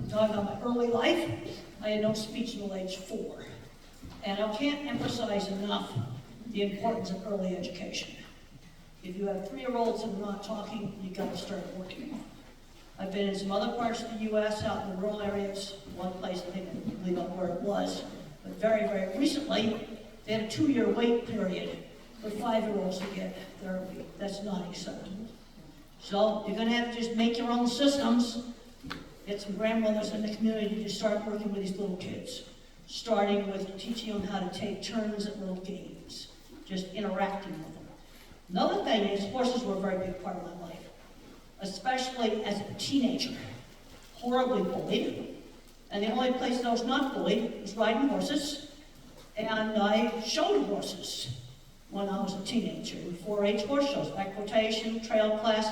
talking about my early life, I had no speech until age 4. And I can't emphasize enough the importance of early education. If you have 3-year-olds that are not talking, you've got to start working. I've been in some other parts of the U.S., out in the rural areas. One place, I think I believe out where it was, but very, very recently, they had a 2-year wait period for 5-year-olds to get therapy. That's not acceptable. So you're going to have to just make your own systems. Get some grandmothers in the community to start working with these little kids, starting with teaching them how to take turns at little games, just interacting with them. Another thing is, horses were a very big part of my life, especially as a teenager. Horribly bullied, and the only place that I was not bullied was riding horses, and I showed horses when I was a teenager in 4-H horse shows, equitation, trail class.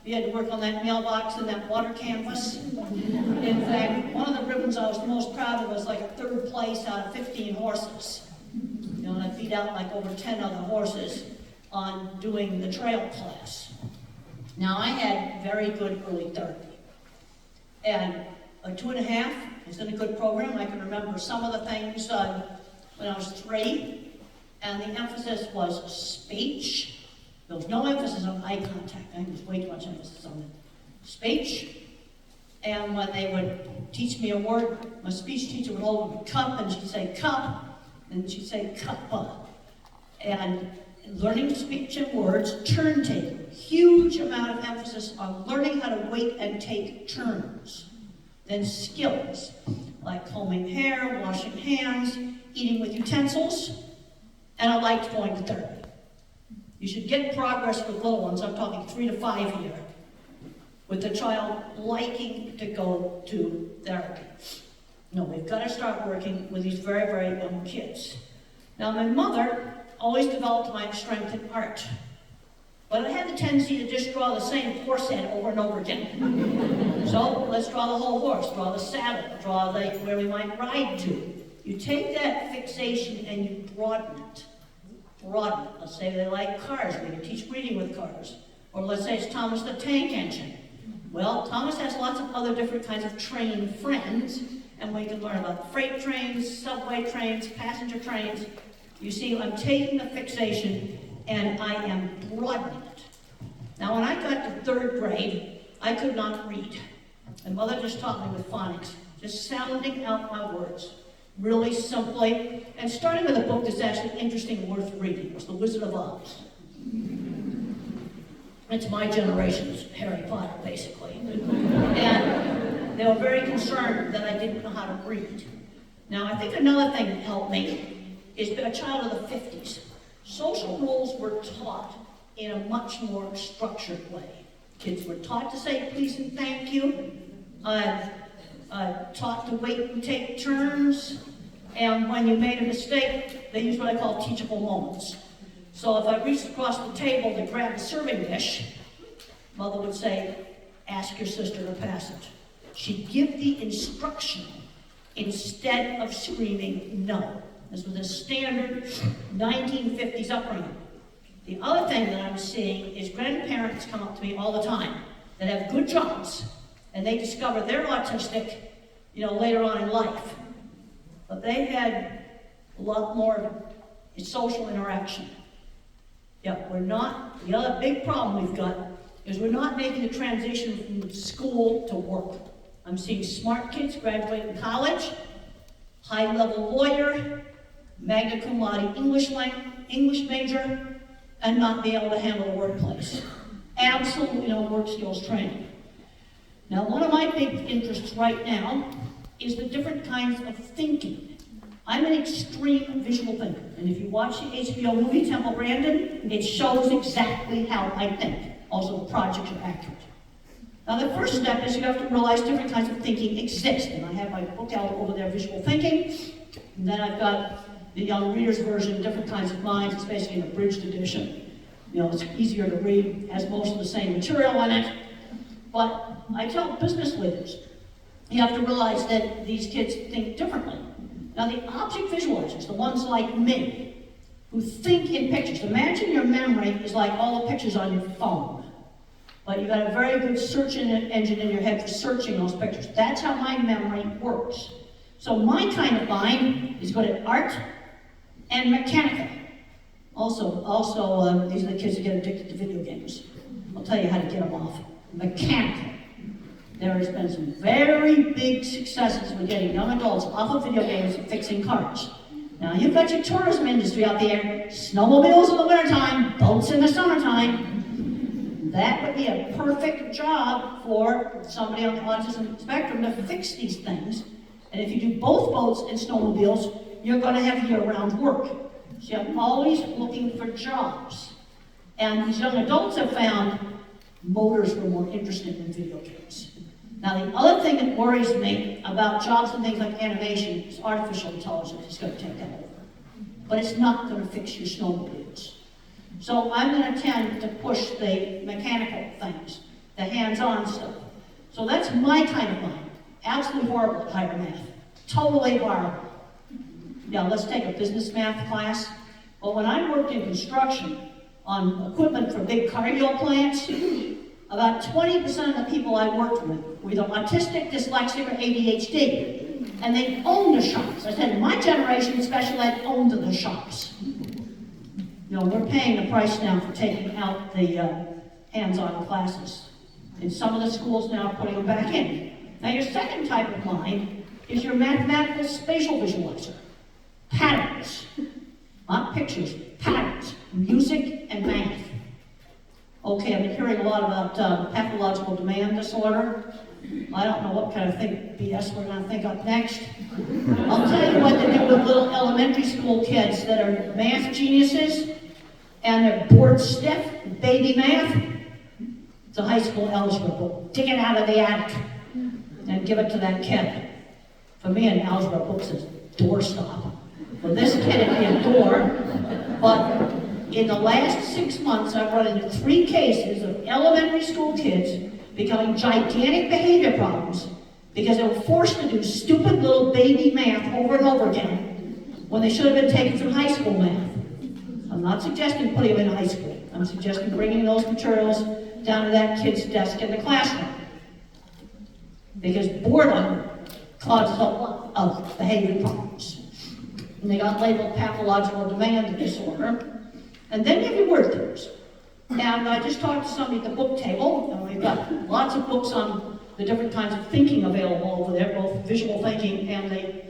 We had to work on that mailbox and that water canvas. In fact, one of the ribbons I was the most proud of was like a 3rd place out of 15 horses. You know, and I beat out like over 10 other horses on doing the trail class. Now, I had very good early therapy. And a 2.5 is in a good program. I can remember some of the things when I was 3, and the emphasis was speech. There was no emphasis on eye contact. I think there was way too much emphasis on speech. And when they would teach me a word, my speech teacher would hold a cup, and she'd say cup, and she'd say cuppa. And learning speech and words, turn taking. Huge amount of emphasis on learning how to wait and take turns. Then skills, like combing hair, washing hands, eating with utensils, and I liked going to therapy. You should get progress with little ones, I'm talking 3 to 5 here, with the child liking to go to therapy. No, we've got to start working with these very, very young kids. Now, my mother always developed my strength in art, but I had the tendency to just draw the same horse head over and over again. So let's draw the whole horse, draw the saddle, draw where we might ride to. You take that fixation and you broaden it. Broaden it. Let's say they like cars, we can teach reading with cars. Or let's say it's Thomas the Tank Engine. Well, Thomas has lots of other different kinds of train friends, and we can learn about freight trains, subway trains, passenger trains. You see, I'm taking the fixation and I am broadening it. Now, when I got to 3rd grade, I could not read. My mother just taught me with phonics, just sounding out my words, really simply, and starting with a book that's actually interesting and worth reading. It was The Wizard of Oz. It's my generation's Harry Potter, basically. And they were very concerned that I didn't know how to read. Now, I think another thing that helped me is a child of the 50s. Social rules were taught in a much more structured way. Kids were taught to say please and thank you, taught to wait and take turns, and when you made a mistake, they used what I call teachable moments. So if I reached across the table to grab the serving dish, Mother would say, ask your sister to pass it. She'd give the instruction instead of screaming no. This was a standard 1950s upbringing. The other thing that I'm seeing is grandparents come up to me all the time that have good jobs, and they discover they're autistic, later on in life. But they had a lot more social interaction. Yeah, the other big problem we've got is we're not making the transition from school to work. I'm seeing smart kids graduate from college, high-level lawyer, magna cum laude English major, and not be able to handle the workplace. Absolutely no work skills training. Now, one of my big interests right now is the different kinds of thinking. I'm an extreme visual thinker, and if you watch the HBO movie Temple Grandin, it shows exactly how I think. Also, the projects are accurate. Now, the first step is you have to realize different kinds of thinking exist, and I have my book out over there, Visual Thinking, and then I've got the young reader's version, Different Kinds of Minds. It's basically an abridged edition. It's easier to read, has most of the same material in it, but I tell business leaders, you have to realize that these kids think differently. Now, the object visualizers, the ones like me, who think in pictures. Imagine your memory is like all the pictures on your phone. But you got a very good search engine in your head for searching those pictures. That's how my memory works. So my kind of mind is good at art and mechanical. Also, these are the kids that get addicted to video games. I'll tell you how to get them off. Mechanical. There has been some very big successes with getting young adults off of video games and fixing cars. Now you've got your tourism industry out there, snowmobiles in the wintertime, boats in the summertime. That would be a perfect job for somebody on the autism spectrum to fix these things. And if you do both boats and snowmobiles, you're going to have year-round work. So I'm always looking for jobs. And these young adults have found motors were more interested in video games. Now the other thing that worries me about jobs and things like animation is artificial intelligence is going to take that over. But it's not going to fix your snowmobiles. So I'm going to tend to push the mechanical things, the hands-on stuff. So that's my kind of mind. Absolutely horrible at higher math. Totally horrible. Now let's take a business math class. Well, when I worked in construction on equipment for big cargo plants, about 20% of the people I worked with were either autistic, dyslexic, or ADHD. And they owned the shops. I said, in my generation, special ed owned the shops. You know, we're paying the price now for taking out the hands-on classes. And some of the schools now are putting them back in. Now your second type of mind is your mathematical spatial visualizer. Patterns. Not pictures, patterns. Music and math. Okay, I've been hearing a lot about pathological demand disorder. I don't know what kind of BS we're going to think up next. I'll tell you what to do with little elementary school kids that are math geniuses and they're bored stiff, baby math. It's a high school algebra book. Dig it out of the attic and give it to that kid. For me, an algebra book says doorstop. For this kid, it'd be a door. But in the last 6 months, I've run into 3 cases of elementary school kids becoming gigantic behavior problems because they were forced to do stupid little baby math over and over again when they should have been taking some high school math. I'm not suggesting putting them in high school. I'm suggesting bringing those materials down to that kid's desk in the classroom. Because boredom causes a lot of behavior problems. And they got labeled pathological demand disorder. And then you have your word theories. And I just talked to somebody at the book table, and we've got lots of books on the different kinds of thinking available over there, both visual thinking and the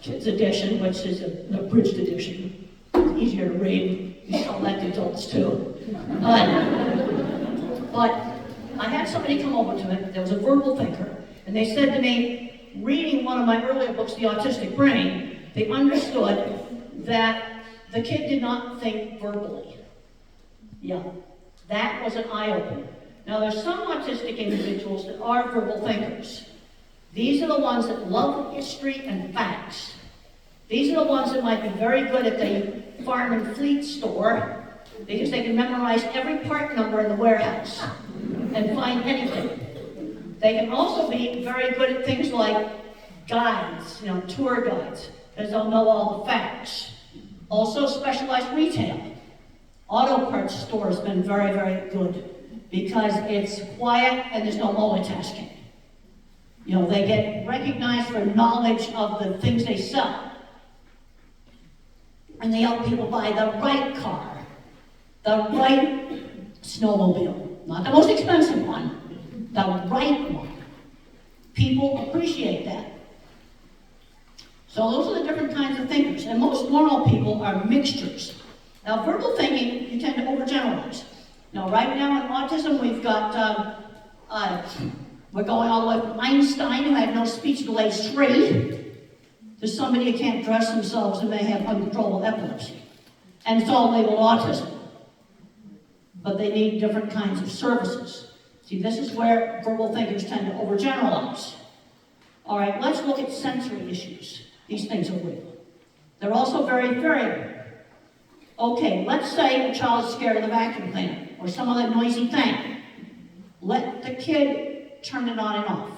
kids edition, which is an abridged edition. It's easier to read. You can tell that to adults too. But I had somebody come over to me, there was a verbal thinker, and they said to me, reading one of my earlier books, The Autistic Brain, they understood that the kid did not think verbally. Yeah, that was an eye-opener. Now there's some autistic individuals that are verbal thinkers. These are the ones that love history and facts. These are the ones that might be very good at the farm and fleet store because they can memorize every part number in the warehouse and find anything. They can also be very good at things like guides, tour guides, because they'll know all the facts. Also specialized retail. Auto parts store has been very, very good because it's quiet and there's no multitasking. They get recognized for knowledge of the things they sell. And they help people buy the right car, the right snowmobile, not the most expensive one, the right one. People appreciate that. So those are the different kinds of thinkers. And most normal people are mixtures. Now, verbal thinking, you tend to overgeneralize. Now, right now in autism, we've got, we're going all the way from Einstein, who had no speech delay 3, to somebody who can't dress themselves and may have uncontrollable epilepsy. And it's all labeled autism. But they need different kinds of services. See, this is where verbal thinkers tend to overgeneralize. All right, let's look at sensory issues. These things are real. They're also very variable. Okay, let's say a child is scared of the vacuum cleaner or some other noisy thing. Let the kid turn it on and off.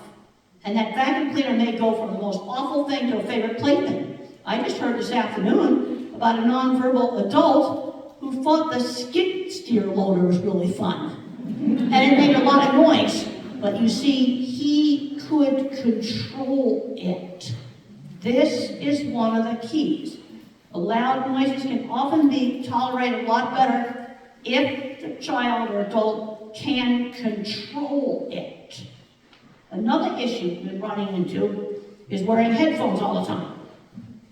And that vacuum cleaner may go from the most awful thing to a favorite plaything. I just heard this afternoon about a nonverbal adult who thought the skid steer loader was really fun. And it made a lot of noise, but you see, he could control it. This is one of the keys. The loud noises can often be tolerated a lot better if the child or adult can control it. Another issue we're running into is wearing headphones all the time.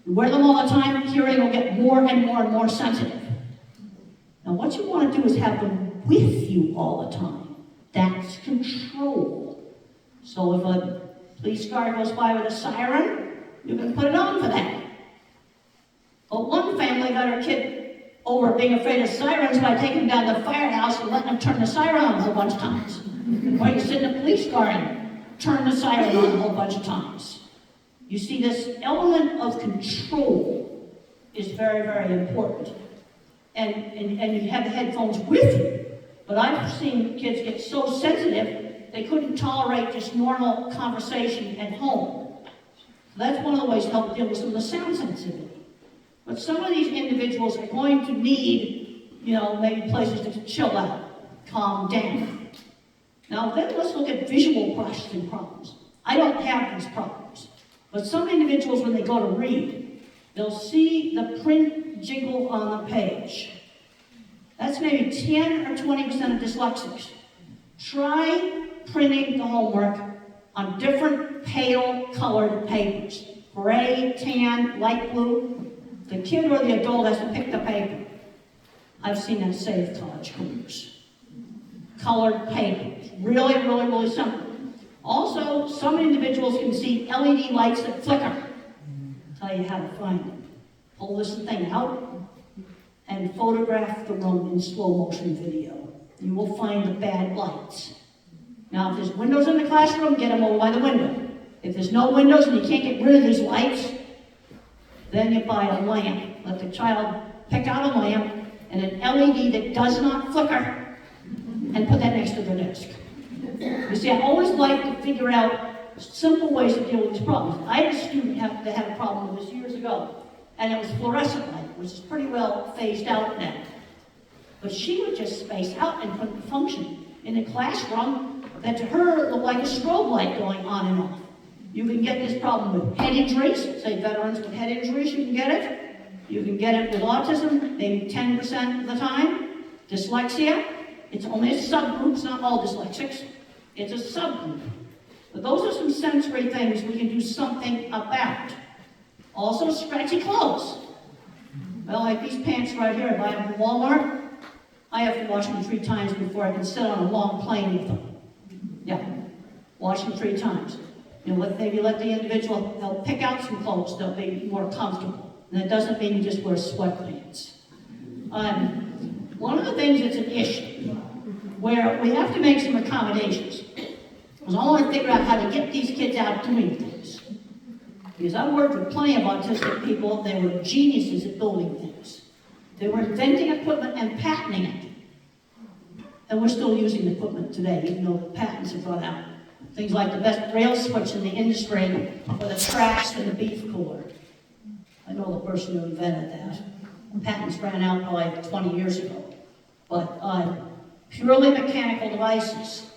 You wear them all the time, hearing will get more and more and more sensitive. Now what you want to do is have them with you all the time. That's control. So if a police car goes by with a siren, you can put it on for that. But one family got her kid over being afraid of sirens by taking him down to the firehouse and letting him turn the siren on a whole bunch of times. Or you sit in a police car and turn the siren on a whole bunch of times. You see, this element of control is very, very important. And you have the headphones with you. But I've seen kids get so sensitive, they couldn't tolerate just normal conversation at home. So that's one of the ways to help deal with some of the sound sensitivity. But some of these individuals are going to need, maybe places to chill out, calm down. Now then let's look at visual processing problems. I don't have these problems. But some individuals, when they go to read, they'll see the print jiggle on the page. That's maybe 10 or 20% of dyslexics. Try printing the homework on different pale colored papers. Gray, tan, light blue. The kid or the adult has to pick the paper. I've seen that save college careers. Colored papers. Really, really, really simple. Also, some individuals can see LED lights that flicker. I'll tell you how to find them. Pull this thing out and photograph the room in slow motion video. You will find the bad lights. Now, if there's windows in the classroom, get them over by the window. If there's no windows and you can't get rid of these lights, then you buy a lamp. Let the child pick out a lamp and an LED that does not flicker and put that next to their desk. You see, I always like to figure out simple ways to deal with these problems. I had a student that had a problem with this years ago, and it was fluorescent light, which is pretty well phased out now. But she would just space out and couldn't function in a classroom that to her looked like a strobe light going on and off. You can get this problem with head injuries. Say veterans with head injuries, you can get it. You can get it with autism, maybe 10% of the time. Dyslexia, it's only a subgroup, it's not all dyslexics. It's a subgroup. But those are some sensory things we can do something about. Also, scratchy clothes. Well, like these pants right here, I buy them from Walmart. I have to wash them 3 times before I can sit on a long plane with them. Yeah, wash them 3 times. Maybe let the individual, they'll pick out some clothes, they'll be more comfortable. And that doesn't mean you just wear sweatpants. One of the things that's an issue, where we have to make some accommodations, is I want to figure out how to get these kids out doing things. Because I've worked with plenty of autistic people, they were geniuses at building things. They were inventing equipment and patenting it. And we're still using the equipment today, even though the patents have run out. Things like the best rail switch in the industry, or the tracks in the beef cooler. I know the person who invented that. The patents ran out probably 20 years ago. But purely mechanical devices.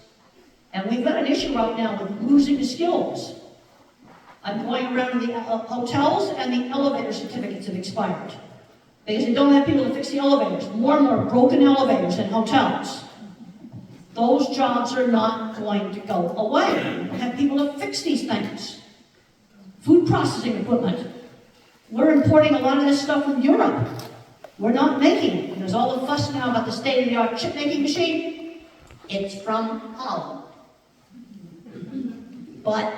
And we've got an issue right now with losing the skills. I'm going around the hotels and the elevator certificates have expired. Because they don't have people to fix the elevators. More and more broken elevators in hotels. Those jobs are not going to go away. We don't have people to fix these things. Food processing equipment. We're importing a lot of this stuff from Europe. We're not making it. There's all the fuss now about the state-of-the-art chip-making machine. It's from Holland. But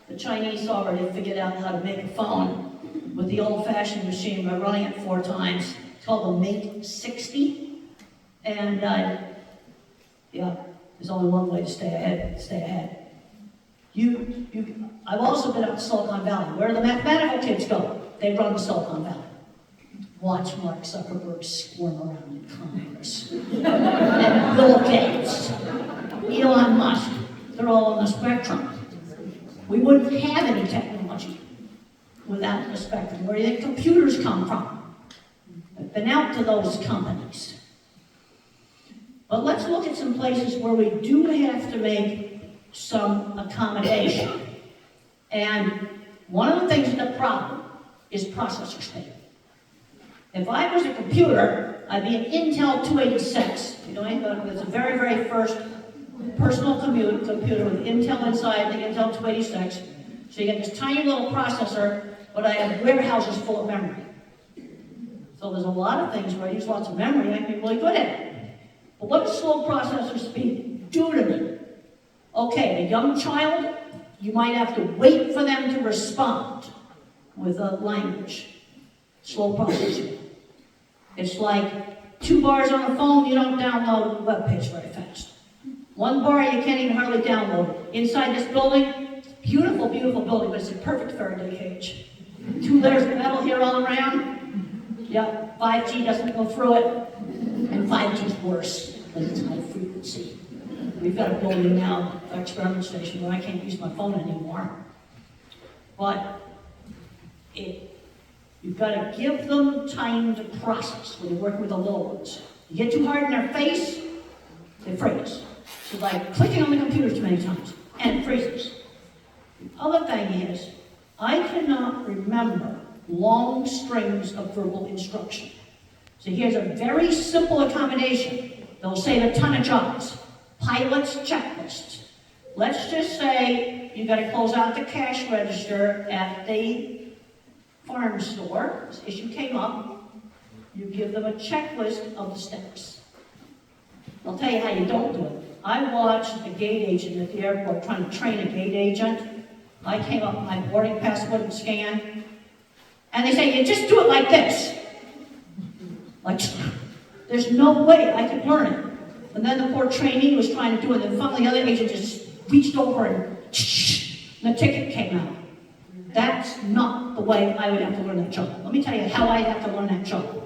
the Chinese already figured out how to make a phone with the old-fashioned machine by running it 4 times. It's called the Mate 60. And yeah, there's only one way to stay ahead. I've also been up to Silicon Valley. Where do the mathematical kids go? They run to Silicon Valley. Watch Mark Zuckerberg squirm around in Congress. And Bill Gates, Elon Musk, they're all on the spectrum. We wouldn't have any technology without the spectrum. Where do you think computers come from? I've been out to those companies. But let's look at some places where we do have to make some accommodation. And one of the things in the problem is processor speed. If I was a computer, I'd be an Intel 286. You know, it's the very, very first personal computer with Intel inside, the Intel 286. So you get this tiny little processor, but I have warehouses full of memory. So there's a lot of things where I use lots of memory, I can be really good at it. But what does slow processor speed do to me? Okay, a young child, you might have to wait for them to respond with a language. Slow processor. It's like 2 bars on a phone, you don't download a web page very fast. 1 bar, you can't even hardly download. Inside this building, beautiful, beautiful building, but it's a perfect Faraday cage. 2 layers of metal here all around. Yeah, 5G doesn't go through it, and 5G is worse, because it's high frequency. We've got a building now, an experiment station, where I can't use my phone anymore. But you've got to give them time to process when you're working with the little ones. You get too hard in their face, they freeze. So like clicking on the computer too many times, and it freezes. The other thing is, I cannot remember long strings of verbal instruction. So here's a very simple accommodation. They'll save a ton of jobs. Pilot's checklists. Let's just say you got to close out the cash register at the farm store. This issue came up. You give them a checklist of the steps. I'll tell you how you don't do it. I watched a gate agent at the airport trying to train a gate agent. I came up, my boarding pass wouldn't scan. And they say, you just do it like this. Like, there's no way I could learn it. And then the poor trainee was trying to do it, and finally the other agent just reached over and the ticket came out. That's not the way I would have to learn that job. Let me tell you how I have to learn that job.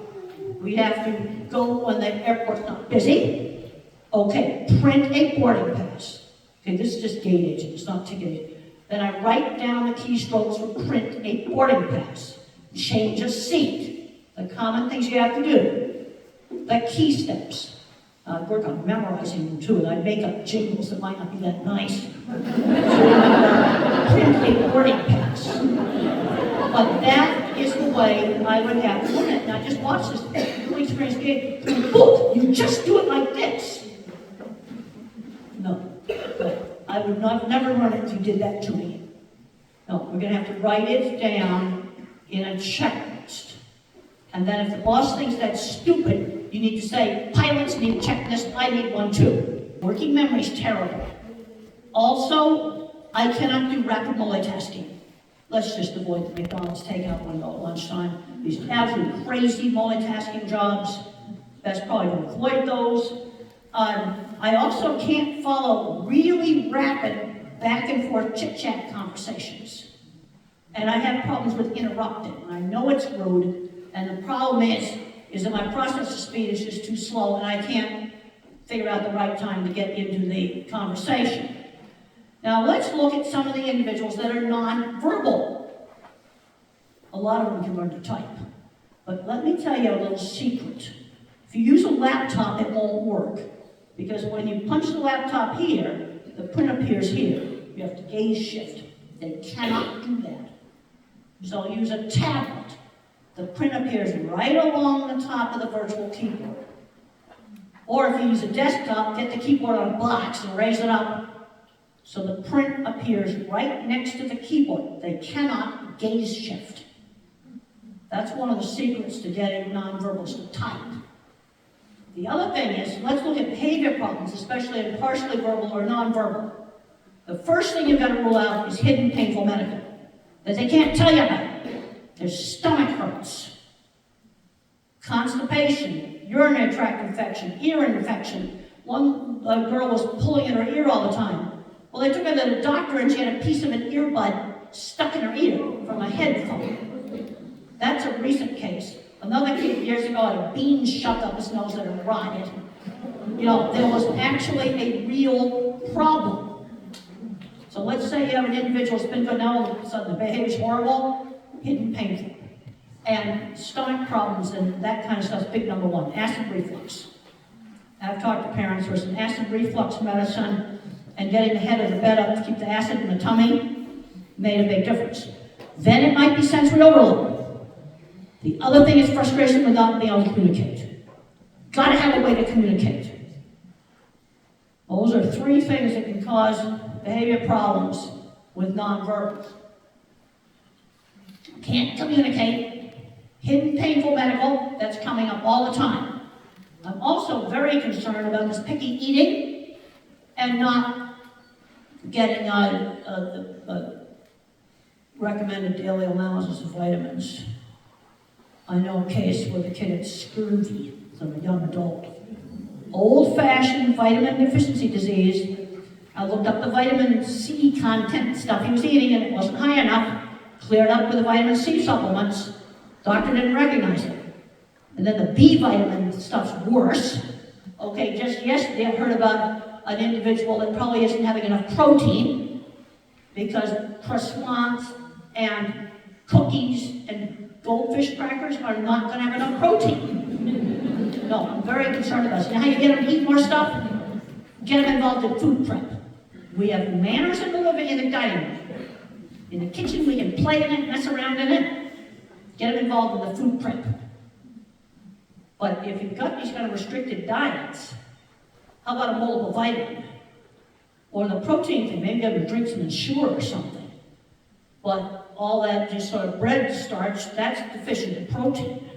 We have to go when the airport's not busy. Okay, print a boarding pass. Okay, this is just gate agent, it's not ticket agent. Then I write down the keystrokes for print a boarding pass. Change a seat. The common things you have to do. The key steps. I'd work on memorizing them too, and I'd make up jingles that might not be that nice. Print a boarding pass. But that is the way I would have to learn it. Now just watch this really experienced kid. Look, you just do it like this. No. I would never learn it if you did that to me. No, we're going to have to write it down in a checklist. And then if the boss thinks that's stupid, you need to say, pilots need a checklist, I need one too. Working memory is terrible. Also, I cannot do rapid multitasking. Let's just avoid the McDonald's takeout window at lunchtime. These absolute crazy multitasking jobs, best probably to avoid those. I also can't follow really rapid back and forth chit-chat conversations. And I have problems with interrupting. I know it's rude, and the problem is that my processor speed is just too slow, and I can't figure out the right time to get into the conversation. Now let's look at some of the individuals that are non-verbal. A lot of them can learn to type. But let me tell you a little secret. If you use a laptop, it won't work. Because when you punch the laptop here, the print appears here. You have to gaze shift. They cannot do that. So use a tablet. The print appears right along the top of the virtual keyboard. Or if you use a desktop, get the keyboard on a box and raise it up so the print appears right next to the keyboard. They cannot gaze shift. That's one of the secrets to getting nonverbals to type. The other thing is, let's look at behavior problems, especially in partially verbal or nonverbal. The first thing you've got to rule out is hidden painful medical, that they can't tell you about. Their stomach hurts, constipation, urinary tract infection, ear infection. One girl was pulling in her ear all the time. Well, they took her to the doctor and she had a piece of an earbud stuck in her ear from a headphone. That's a recent case. Another kid years ago had a bean shoved up his nose that had rotted. You know, there was actually a real problem. So let's say you have an individual who's been good now, all of a sudden the behavior's horrible, hidden painful. And stomach problems and that kind of stuff is big number one. Acid reflux. I've talked to parents where some acid reflux medicine and getting the head of the bed up to keep the acid in the tummy made a big difference. Then it might be sensory overload. The other thing is frustration with not being able to communicate. Gotta have a way to communicate. Those are three things that can cause behavior problems with nonverbals. Can't communicate, hidden painful medical, that's coming up all the time. I'm also very concerned about this picky eating and not getting recommended daily allowances of vitamins. I know a case where the kid had scurvy from a young adult. Old-fashioned vitamin deficiency disease. I looked up the vitamin C content stuff he was eating and it wasn't high enough. Cleared up with the vitamin C supplements. Doctor didn't recognize it. And then the B vitamin stuff's worse. Okay, just yesterday I heard about an individual that probably isn't having enough protein because croissants and cookies and goldfish crackers are not going to have enough protein. No, I'm very concerned about this. You know how you get them to eat more stuff? Get them involved in food prep. We have manners in the living in the dining room. In the kitchen, we can play in it, mess around in it. Get them involved in the food prep. But if you've got these kind of restricted diets, how about a multivitamin? Or the protein thing, maybe get them to drink some Ensure or something. But all that just sort of bread starch, that's deficient in protein.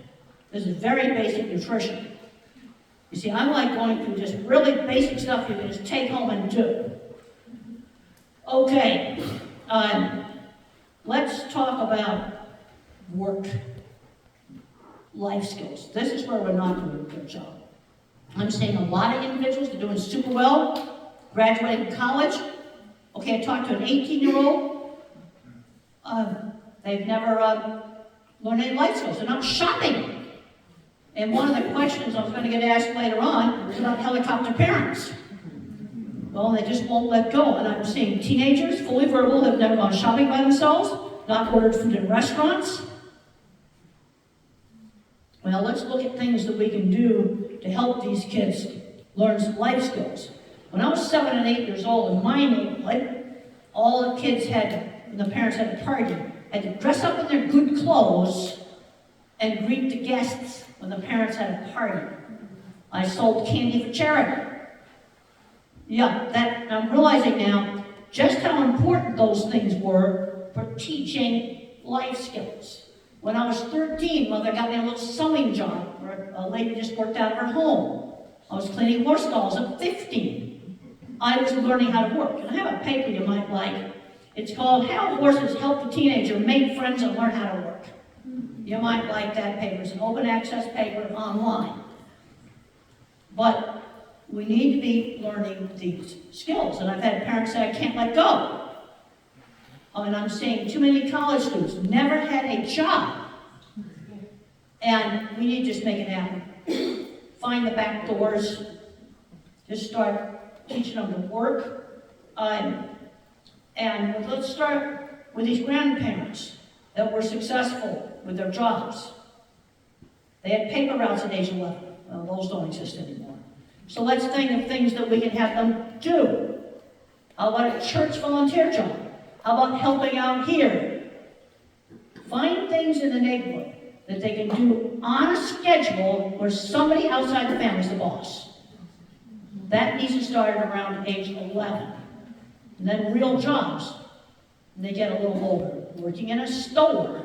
This is very basic nutrition. You see, I like going through just really basic stuff you can just take home and do. Okay, let's talk about work, life skills. This is where we're not doing a good job. I'm seeing a lot of individuals that are doing super well, graduating college. Okay, I talked to an 18-year-old. They've never learned any life skills. They're not shopping. And one of the questions I was going to get asked later on is about helicopter parents. Well, they just won't let go. And I'm seeing teenagers, fully verbal, have never gone shopping by themselves, not ordered food in restaurants. Well, let's look at things that we can do to help these kids learn some life skills. When I was 7 and 8 years old, in my neighborhood, all the kids when the parents had a party, had to dress up in their good clothes and greet the guests when the parents had a party. I sold candy for charity. Yeah, I'm realizing now just how important those things were for teaching life skills. When I was 13, Mother got me a little sewing job where a lady just worked out of her home. I was cleaning horse stalls at 15. I was learning how to work. And I have a paper you might like. It's called How Horses Help the Teenager Make Friends and Learn How to Work. You might like that paper. It's an open access paper online. But we need to be learning these skills. And I've had parents say, I can't let go. And I'm seeing too many college students never had a job. And we need to just make it happen. Find the back doors. Just start teaching them to work. And let's start with these grandparents that were successful with their jobs. They had paper routes at age 11. Well, those don't exist anymore. So let's think of things that we can have them do. How about a church volunteer job? How about helping out here? Find things in the neighborhood that they can do on a schedule where somebody outside the family is the boss. That needs to start around age 11. And then real jobs. And they get a little older. Working in a store.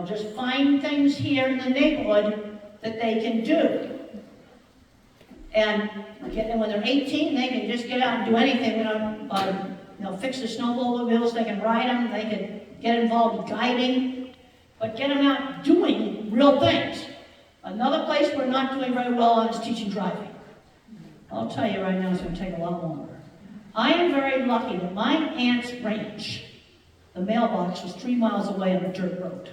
Just find things here in the neighborhood that they can do. And when they're 18, they can just get out and do anything. Fix the snowmobiles, they can ride them, they can get involved in guiding, but get them out doing real things. Another place we're not doing very well on is teaching driving. I'll tell you right now, it's going to take a lot longer. I am very lucky that my aunt's ranch, the mailbox was 3 miles away on a dirt road.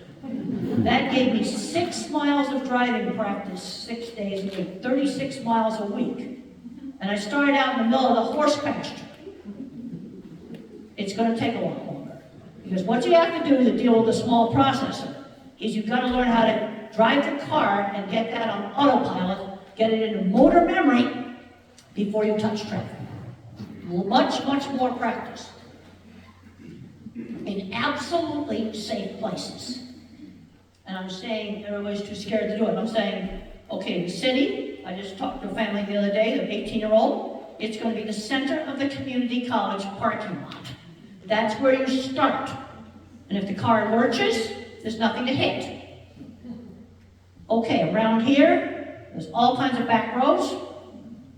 That gave me 6 miles of driving practice 6 days a week, 36 miles a week. And I started out in the middle of the horse pasture. It's going to take a lot longer. Because what you have to do to deal with a small processor is you've got to learn how to drive the car and get that on autopilot, get it into motor memory, before you touch traffic. Much, much more practice. In absolutely safe places. And I'm saying everybody's too scared to do it. I'm saying, okay, the city, I just talked to a family the other day, an 18-year-old, it's going to be the center of the community college parking lot. That's where you start. And if the car lurches, there's nothing to hit. Okay, around here, there's all kinds of back roads.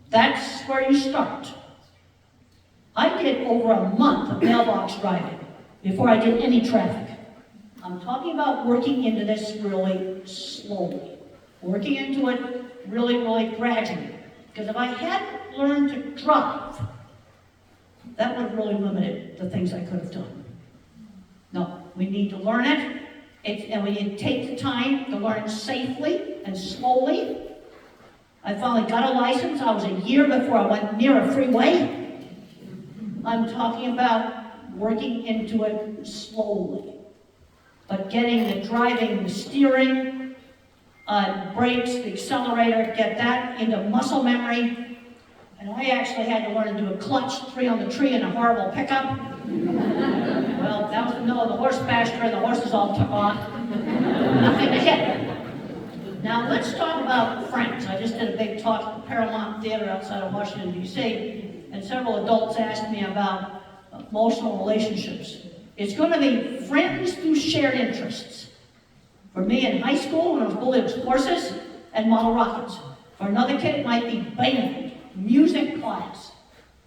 That's where you start. I did over a month of mailbox driving before I did any traffic. I'm talking about working into this really slowly. Working into it really, really gradually. Because if I hadn't learned to drive, that would have really limited the things I could have done. No, we need to learn it, and we need to take the time to learn it safely and slowly. I finally got a license. I was a year before I went near a freeway. I'm talking about working into it slowly. But getting the driving, the steering, brakes, the accelerator, get that into muscle memory. And I actually had to learn to do a clutch, 3 on the tree, and a horrible pickup. Well, that was in the middle of the horse pasture, and the horses all took off. Nothing to hit. Now let's talk about friends. I just did a big talk at the Paramount Theater outside of Washington, D.C., and several adults asked me about emotional relationships. It's going to be friends through shared interests. For me in high school, when I was bullied, it was horses and model rockets. For another kid, it might be band, music class.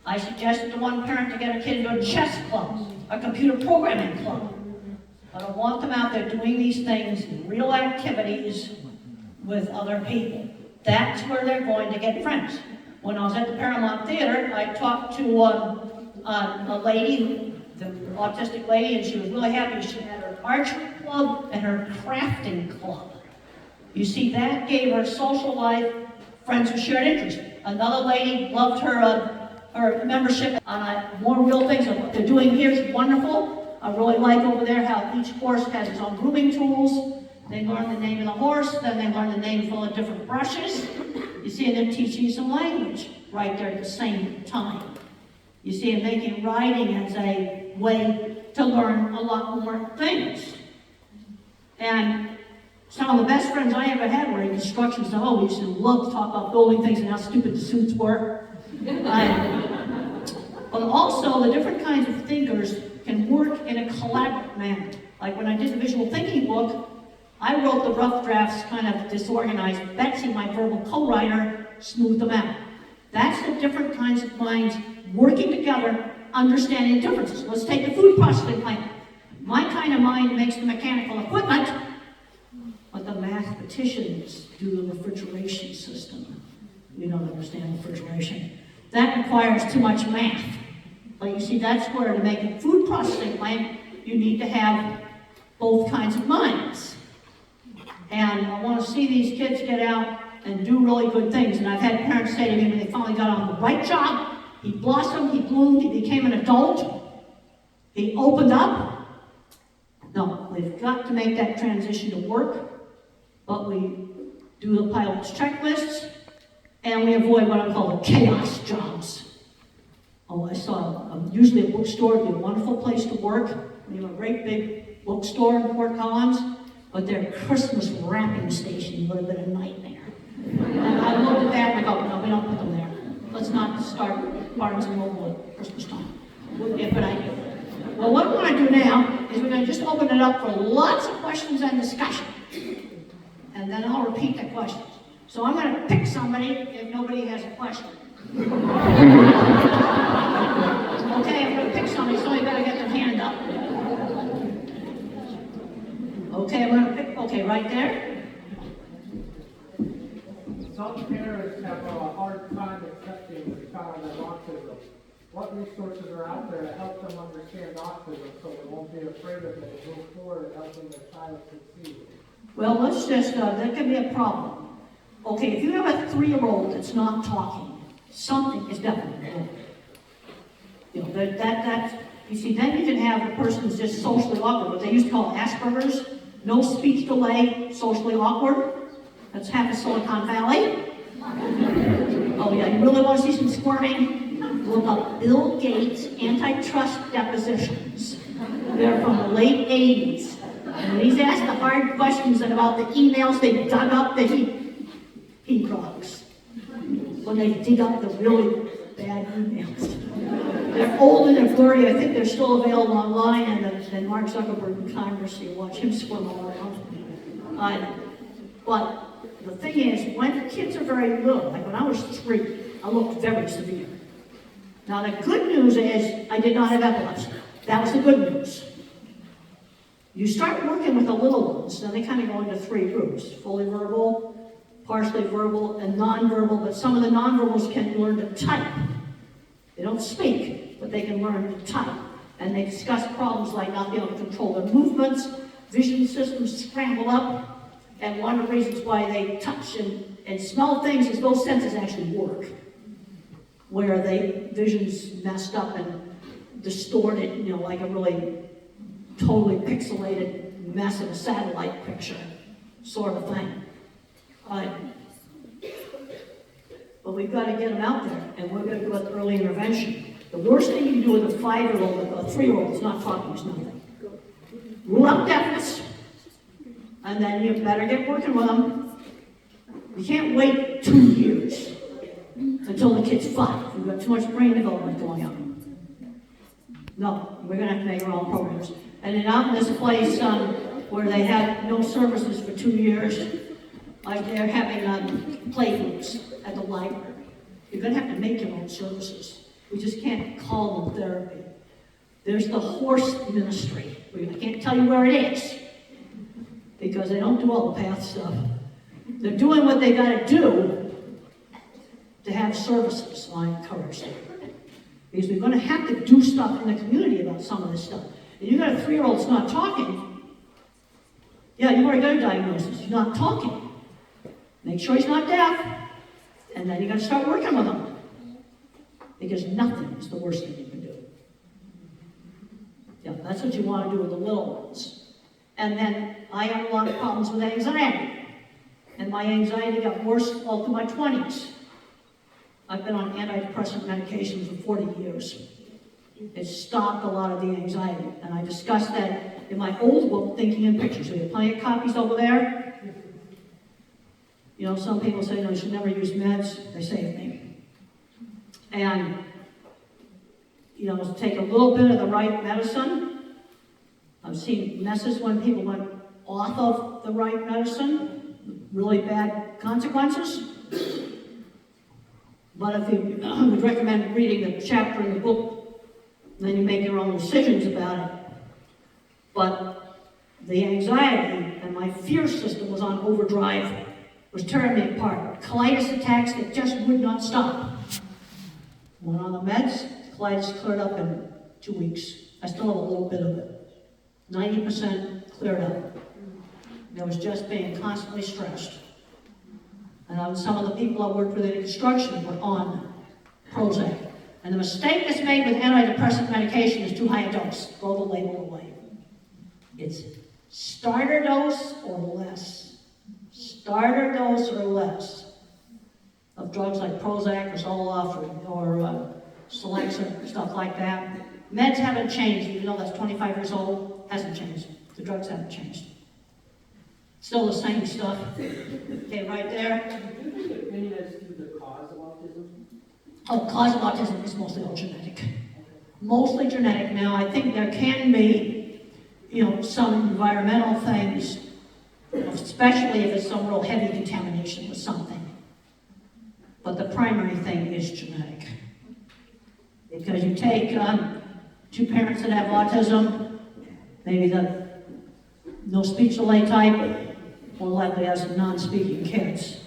I suggested to one parent to get a kid into a chess club, a computer programming club. But I want them out there doing these things, real activities with other people. That's where they're going to get friends. When I was at the Paramount Theater, I talked to a lady, the autistic lady, and she was really happy. She had her archery club and her crafting club. You see, that gave her social life, friends with shared interests. Another lady loved her membership on more real things. And what they're doing here is wonderful. I really like over there how each horse has its own grooming tools. They learn the name of the horse, then they learn the name full of different brushes. You see, they're teaching you some language right there at the same time. You see, and making riding as a way to learn a lot more things. And some of the best friends I ever had were in construction. So, we used to love to talk about building things and how stupid the suits were. But also, the different kinds of thinkers can work in a collaborative manner. Like when I did the visual thinking book, I wrote the rough drafts kind of disorganized. Betsy, my verbal co-writer, smoothed them out. That's the different kinds of minds working together, understanding differences. Let's take the food processing plant. My kind of mind makes the mechanical equipment, but the mathematicians do the refrigeration system. We don't understand refrigeration. That requires too much math. But you see, that's where to make a food processing plant, you need to have both kinds of minds. And I want to see these kids get out and do really good things. And I've had parents say to me when they finally got on the right job, he blossomed, he bloomed, he became an adult, he opened up. No, we've got to make that transition to work, but we do the pilot's checklists, and we avoid what I call the chaos jobs. I saw usually a bookstore would be a wonderful place to work. We have a great big bookstore in Fort Collins, but their Christmas wrapping station would have been a nightmare. And I looked at that and I go, no, we don't put them there. Let's not start Barnes and Noble at Christmas time. Wouldn't be a good idea. Well, what we're going to do now is we're going to just open it up for lots of questions and discussion. And then I'll repeat the questions. So I'm going to pick somebody if nobody has a question. Okay, I'm going to pick somebody, so you better get their hand up. Okay, I'm going to pick, okay, right there. Some parents have a hard time accepting the child has autism. What resources are out there to help them understand autism so they won't be afraid of it and move forward in helping their child succeed? Well, let's just, that can be a problem. Okay, if you have a 3-year-old that's not talking, something is definitely wrong. You know, that's, you see, then you can have the person who's just socially awkward, what they used to call Asperger's, no speech delay, socially awkward. That's half of Silicon Valley. Oh yeah, you really want to see some squirming? Look up Bill Gates antitrust depositions. They're from the late 80s. And when he's asked the hard questions about the emails they dug up that he drugs. When they dig up the really bad emails. They're old and they're blurry. I think they're still available online, and then Mark Zuckerberg in Congress, you watch him swim all around. But the thing is, when kids are very little, like when I was 3, I looked very severe. Now the good news is I did not have epilepsy. That was the good news. You start working with the little ones, and they kind of go into 3 groups: fully verbal, partially verbal, and nonverbal. But some of the nonverbals can learn to type. They don't speak, but they can learn to type. And they discuss problems like not being able to control their movements, vision systems scramble up, and one of the reasons why they touch and smell things is those senses actually work. Where vision's messed up and distorted, like a really totally pixelated mess of a satellite picture, sort of thing. But we've got to get them out there, and we're going to do it early intervention. The worst thing you can do with a 5-year-old, a 3-year-old is not talking, is nothing. Rule out deafness, and then you better get working with them. You can't wait 2 years until the kid's 5. We've got too much brain development going on. No, we're going to have to make our own programs. And then out in this place where they had no services for 2 years, like they're having play groups at the library. You're going to have to make your own services. We just can't call them therapy. There's the horse ministry. I can't tell you where it is because they don't do all the path stuff. They're doing what they got to do to have services. I encourage them. Because we're going to have to do stuff in the community about some of this stuff. And you got a 3-year-old that's not talking. Yeah, you already got a diagnosis. He's not talking. Make sure he's not deaf. And then you got to start working with him. Because nothing is the worst thing you can do. Yeah, that's what you want to do with the little ones. And then I had a lot of problems with anxiety. And my anxiety got worse all through my 20s. I've been on antidepressant medications for 40 years. It stopped a lot of the anxiety. And I discussed that in my old book, Thinking in Pictures. We have plenty of copies over there. Some people say, no, you should never use meds. They saved me. And, take a little bit of the right medicine. I've seen messes when people went off of the right medicine, really bad consequences. But if you would recommend reading the chapter in the book, then you make your own decisions about it. But the anxiety and my fear system was on overdrive, was tearing me apart. Colitis attacks that just would not stop. Went on the meds, colitis cleared up in 2 weeks. I still have a little bit of it. 90% cleared up. I was just being constantly stressed. And some of the people I worked with in construction were on Prozac. And the mistake that's made with antidepressant medication is too high a dose. Throw the label away. It's starter dose or less. Starter dose or less of drugs like Prozac or Zoloft or Celexa, stuff like that. Meds haven't changed, even though that's 25 years old, hasn't changed. The drugs haven't changed. Still the same stuff. Okay, right there. Do you think any as to the cause of autism? Oh, cause of autism is mostly all genetic. Mostly genetic. Now, I think there can be, some environmental things, especially if it's some real heavy contamination with something. But the primary thing is genetic. Because you take 2 parents that have autism, maybe the no speech delay type, more likely has some non-speaking kids.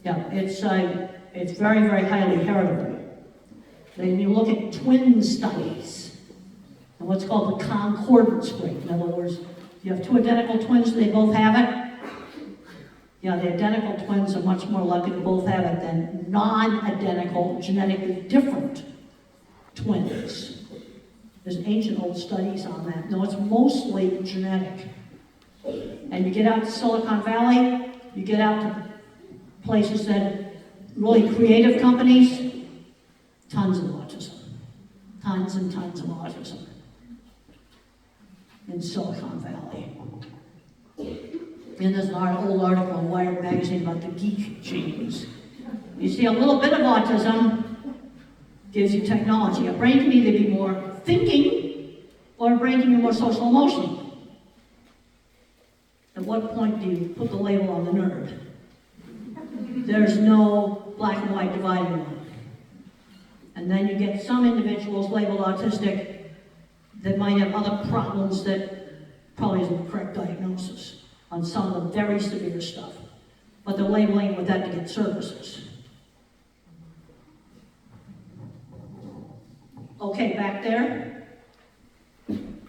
Yeah, it's very, very highly heritable. Then you look at twin studies, and what's called the concordance rate. In other words, you have 2 identical twins, they both have it. Yeah, the identical twins are much more likely to both have it than non-identical, genetically different twins. There's ancient old studies on that. No, it's mostly genetic. And you get out to Silicon Valley, you get out to places that really creative companies, tons of autism. Tons and tons of autism in Silicon Valley. And there's an old article in Wired magazine about the geek genes. You see, a little bit of autism gives you technology. A brain can either be more thinking, or a brain can be more social emotional. At what point do you put the label on the nerd? There's no black and white dividing line. And then you get some individuals labeled autistic that might have other problems that probably isn't the correct diagnosis on some of the very severe stuff. But they're labeling with that to get services. Okay, back there.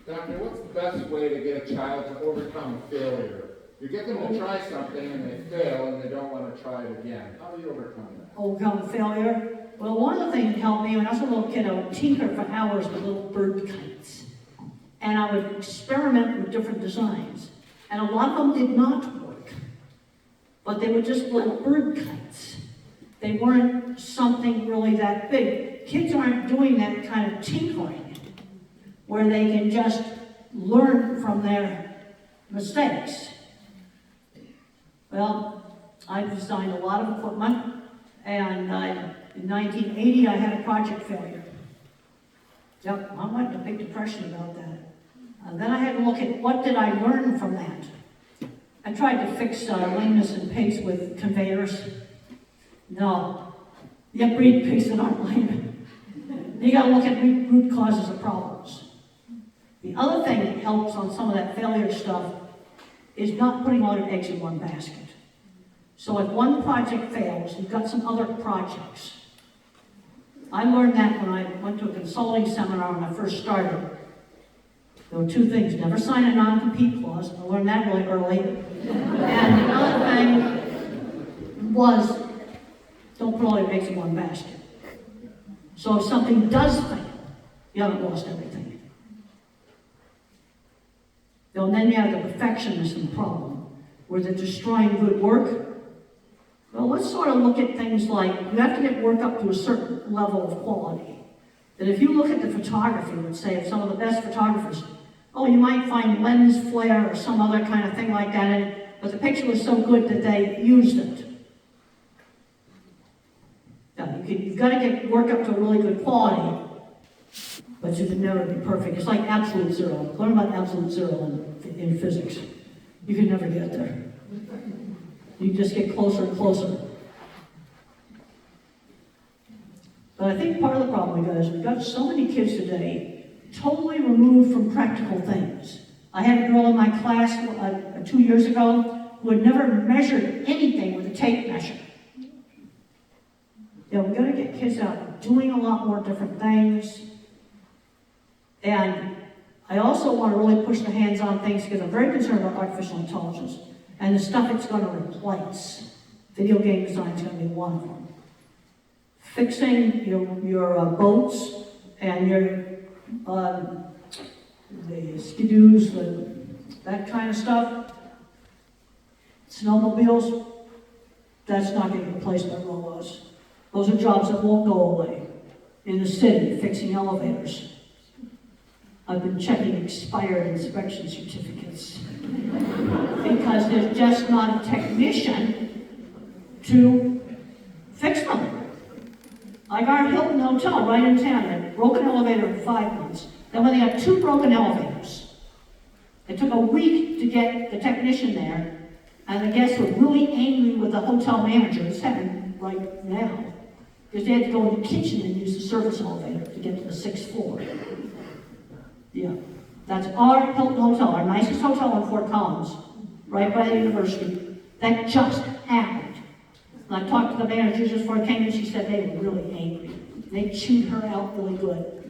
Doctor, what's the best way to get a child to overcome failure? You get them to try something and they fail and they don't want to try it again. How do you overcome that? Overcome failure? Well, one of the things that helped me when I was a little kid, I would tinker for hours with little bird kites. And I would experiment with different designs. And a lot of them did not work. But they were just little bird kites. They weren't something really that big. Kids aren't doing that kind of tinkering where they can just learn from their mistakes. Well, I designed a lot of equipment, and in 1980 I had a project failure. Yep, I went into a big depression about that. And then I had to look at what did I learn from that. I tried to fix lameness in pigs with conveyors. No, you breed pigs that aren't lame. You got to look at root causes of problems. The other thing that helps on some of that failure stuff is not putting all your eggs in one basket. So if one project fails, you've got some other projects. I learned that when I went to a consulting seminar when I first started. There were two things. Never sign a non-compete clause. I learned that really early. And the other thing was, don't put all your eggs in one basket. So if something does fail, you haven't lost everything. And then you have the perfectionism problem, where they're destroying good work. Well, let's sort of look at things like, you have to get work up to a certain level of quality. That if you look at the photography, let's say, of some of the best photographers, oh, you might find lens flare or some other kind of thing like that, but the picture was so good that they used it. Now, you've got to get work up to a really good quality, but you can never be perfect. It's like absolute zero. Learn about absolute zero in physics. You can never get there. You just get closer and closer. But I think part of the problem we got is we've got so many kids today totally removed from practical things. I had a girl in my class 2 years ago who had never measured anything with a tape measure. You know, we've got to get kids out doing a lot more different things. And I also want to really push the hands-on things because I'm very concerned about artificial intelligence and the stuff it's going to replace. Video game design is going to be one of them. Fixing your boats and your the skidoos, that kind of stuff. Snowmobiles, that's not going to be replaced by robots. Those are jobs that won't go away. In the city, fixing elevators. I've been checking expired inspection certificates because there's just not a technician to fix them. Like our Hilton Hotel right in town had a broken elevator in 5 months. Then when they had 2 broken elevators, it took a week to get the technician there, and the guests were really angry with the hotel manager. It's happening right now. Because they had to go in the kitchen and use the service elevator to get to the 6th floor. Yeah, that's our Hilton Hotel, our nicest hotel in Fort Collins, right by the university. That just happened. And I talked to the manager just before I came in, she said they were really angry. They chewed her out really good.